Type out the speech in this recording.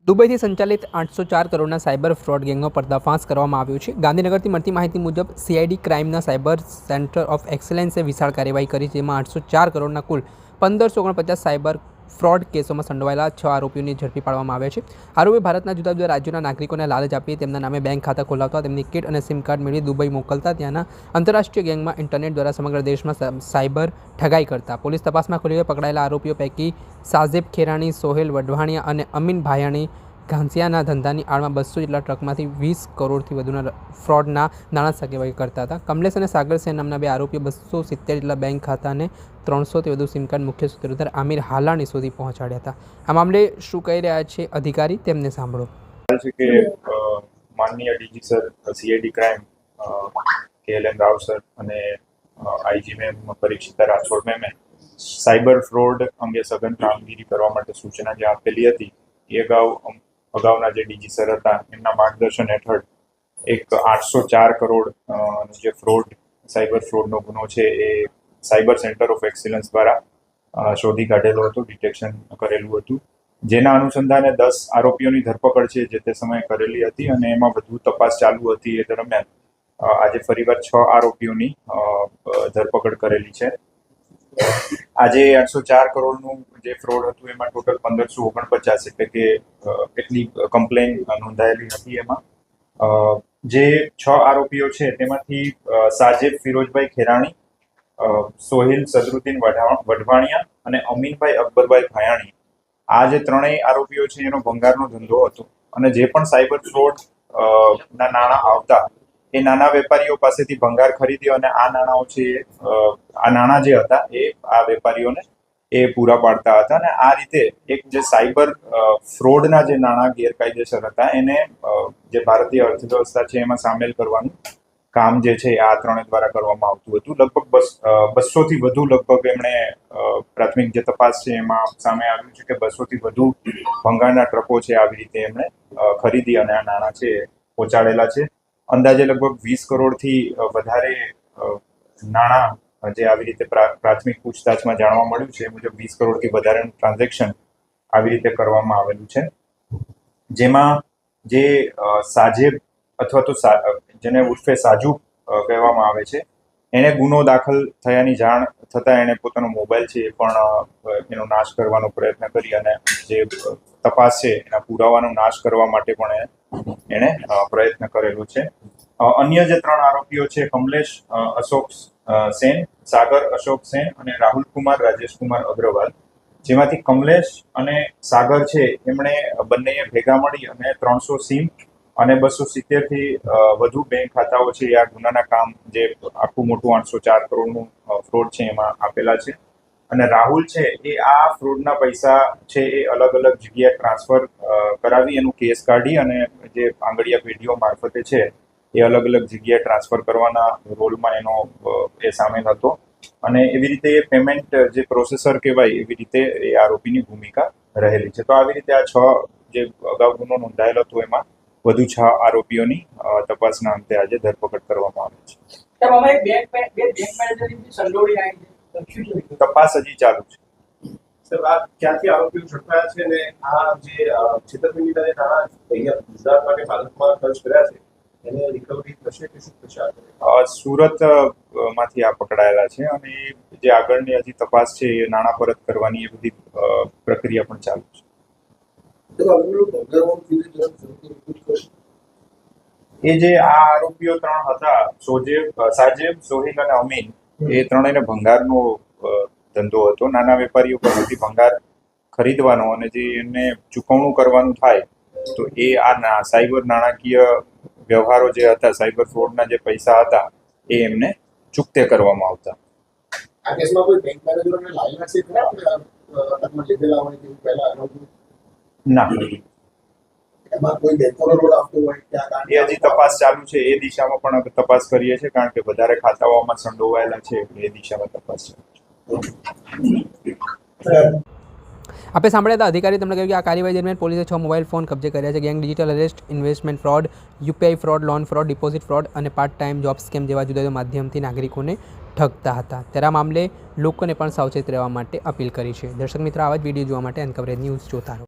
દુબઈથી સંચાલિત 804 કરોડના cyber fraud ગેંગનો પર્દાફાશ કરવામાં આવ્યો છે. ગાંધીનગરથી મળતી માહિતી મુજબ સીઆઈડી ક્રાઇમના સાયબર સેન્ટર ઓફ એક્સેલન્સે વિશાળ કાર્યવાહી કરી, જેમાં 804 કરોડના કુલ 1549 સાયબર ફ્રોડ કેસોમાં સંડોવાયેલા 6 આરોપીઓને ઝડપી પાડવામાં આવ્યા છે. આરોપીઓ ભારતના જુદા જુદા રાજ્યોના નાગરિકોને લાલચ આપી તેમના નામે બેંક ખાતા ખોલાવતા, તેમની કિટ અને સિમ કાર્ડ મેળવી દુબઈ મોકલતા, ત્યાંના આંતરરાષ્ટ્રીય ગેંગમાં ઇન્ટરનેટ દ્વારા સમગ્ર દેશમાં સાયબર ઠગાઈ કરતા. પોલીસ તપાસમાં ખુલ્યું કે પકડાયેલા આરોપીઓ પૈકી સાજેબ ખેરાણી, સોહેલ વઢવાણિયા અને અમીન ભાયાણી ઘાંસિયાના ધંધાની આડમાં 200 જેટલા ટ્રકમાંથી 20 કરોડથી વધુના ફ્રોડના નાણાં સગવડ કરતા હતા. કમલેશ અને સાગર સેન નામના બે આરોપીઓ 270 જેટલા બેંક ખાતા અને 300થી વધુ સિમ કાર્ડ મુખ્ય સૂત્રધાર આમિર હાલાણી સુધી પહોંચાડ્યા હતા. આ મામલે શું કહી રહ્યા છે અધિકારી, તેમને સાંભળો. કે માનનીય DG sir, CID crime KLM Rao sir અને આઈજી મેમ પરીક્ષિતા રાઠોડ મેમે સાયબર ફ્રોડ અંગે સઘન કામગીરી કરવા માટે સૂચના જે આપેલી હતી એ અગાઉના જે ડીજી સર હતા એમના માર્ગદર્શન હેઠળ એક 804 કરોડ જે સાયબર ફ્રોડનો ગુનો છે એ સાયબર સેન્ટર ઓફ એક્સિલન્સ દ્વારા શોધી કાઢેલો હતો, ડિટેક્શન કરેલું હતું, જેના અનુસંધાને 10 આરોપીઓની ધરપકડ છે જે તે સમયે કરેલી હતી અને એમાં વધુ તપાસ ચાલુ હતી. એ દરમિયાન આજે ફરીવાર 6 આરોપીઓની ધરપકડ કરેલી છે. આજે 804 કરોડનું જે ફ્રોડ હતું એમાં ટોટલ 1549 એટલે કે એટલી કમ્પ્લેન નોંધાયેલી હતી. એમાં જે 6 આરોપીઓ છે તેમાંથી સાજેબ ફિરોજભાઈ ખેરાણી, સોહિલ સદરુદ્દીન વઢવાણિયા અને અમીનભાઈ અકબરભાઈ ભાયાણી, આ જે ત્રણેય આરોપીઓ છે એનો ભંગારનો ધંધો હતો અને જે પણ સાયબર ફ્રોડ ના નાણાં આવતા એ નાના વેપારીઓ પાસેથી ભંગાર ખરીદી અને આ નાણાં જે હતા એ આ વેપારીઓને એ પૂરા પાડતા હતા અને આ રીતે એક જે સાયબર ફ્રોડના જે નાણાં ગેરકાયદેસર હતા એને જે ભારતીય અર્થવ્યવસ્થા છે એમાં સામેલ કરવાનું કામ જે છે આ ત્રણે દ્વારા કરવામાં આવતું હતું. લગભગ 200થી વધુ એમણે પ્રાથમિક જે તપાસ છે એમાં સામે આવ્યું છે કે 200થી વધુ ભંગારના ટ્રકો છે આવી રીતે એમણે ખરીદી અને આ નાણાં છે પહોંચાડેલા છે. અંદાજે લગભગ 20 કરોડથી વધારે નાણાં જે આવી રીતે પ્રાથમિક પૂછતાછમાં જાણવા મળ્યું છે એ મુજબ 20 કરોડથી વધારેનું ટ્રાન્ઝેક્શન આવી રીતે કરવામાં આવેલું છે. જેમાં જે સાજેબ અથવા તો જેને ઉર્ફે સાજુ કહેવામાં આવે છે એને ગુનો દાખલ થયાની જાણ થતાં એણે પોતાનો મોબાઈલ છે એ પણ એનો નાશ કરવાનો પ્રયત્ન કરી અને જે તપાસ છે એના પુરાવાનો નાશ કરવા માટે પણ એણે પ્રયત્ન કરેલો છે. અન્ય જે 3 આરોપીઓ છે કમલેશ અશોક સેન, સાગર અશોક સેન અને રાહુલ કુમાર રાજેશ કુમાર અગ્રવાલ, જેમાંથી કમલેશ અને સાગર છે એમણે બંનેએ ભેગા મળી અને 300 સિમ અને 270થી વધુ બેંક ખાતાઓ છે આ ગુનાના કામ જે આખું મોટું 804 કરોડનું ફ્રોડ છે એમાં આપેલા છે. અને રાહુલ છે એ આ ફ્રોડના પૈસા છે એ અલગ અલગ જગ્યાએ ટ્રાન્સફર કરાવી એનું કેસ કાઢી અને જે આંગળીયા પેઢીઓ મારફતે છે એ અલગ અલગ જગ્યાએ ટ્રાન્સફર કરવાના રોલમાં એનો એ સામેલ હતો અને એવી રીતે એ પેમેન્ટ જે પ્રોસેસર કહેવાય એવી રીતે એ આરોપીની ભૂમિકા રહેલી છે. તો આવી રીતે આ 6 જે અગાઉ ગુનો નોંધાયેલો હતો એમાં વધુ 6 આરોપીઓની તપાસના અંતે આજે ધરપકડ કરવામાં આવી છે. તપાસ હજી ચાલુ છે. સર, આ ક્યાંથી આરોપીઓ ઝડપાયા છે અને આ જે છેતરપિંડીના જે નાણાં અહીંયા ગુજરાત માટે ભારતમાં ખર્ચ કર્યા છે એને રિકવરી થશે કે શું થશે? સુરત માંથી આ પકડાયેલા છે અને જે આગળની હજી તપાસ છે એ નાણાં પરત કરવાની એ બધી પ્રક્રિયા પણ ચાલુ છે. એ જે આ આરોપીઓ 3 હતા સાજેબ, સોહિલ અને અમીન, એ ત્રણેયને ભંગારનો ધંધો હતો. નાના વેપારીઓ પાસેથી ભંગાર ખરીદવાનો અને જે એમને ચૂકવણું કરવાનું થાય તો એ આ સાયબર નાણાકીય વ્યવહારો જે હતા, સાયબર ફ્રોડના જે પૈસા હતા એ એમને ચૂકતે કરવામાં આવતા. આ કેસમાં કોઈ બેંક મેનેજરને લાયેલા છે ખરા ના, એમાં કોઈ બેંકોનો રોલ આવતો હોય ત્યાં એ હજી તપાસ ચાલુ છે. એ દિશામાં પણ તપાસ કરીએ છીએ કારણ કે વધારે ખાતાઓમાં સંડોવાયેલા છે એ દિશામાં તપાસ ચાલુ છે. આપણે સાંભળ્યા હતા અધિકારી તમને કહ્યું કે આ કાર્યવાહી દરમિયાન પોલીસે 6 મોબાઈલ ફોન કબજે કર્યા છે. Gang digital arrest, investment fraud, UPI fraud, loan fraud, deposit fraud અને પાર્ટ ટાઈમ જોબ સ્કેમ જેવા જુદા જુદા માધ્યમથી નાગરિકોને ઠગતા હતા. ત્યારે આ મામલે લોકોને પણ સાવચેત રહેવા માટે અપીલ કરી છે. દર્શક મિત્રો, આવા જ વિડીયો જોવા માટે એન કવરેજ ન્યૂઝ જોતા રહો.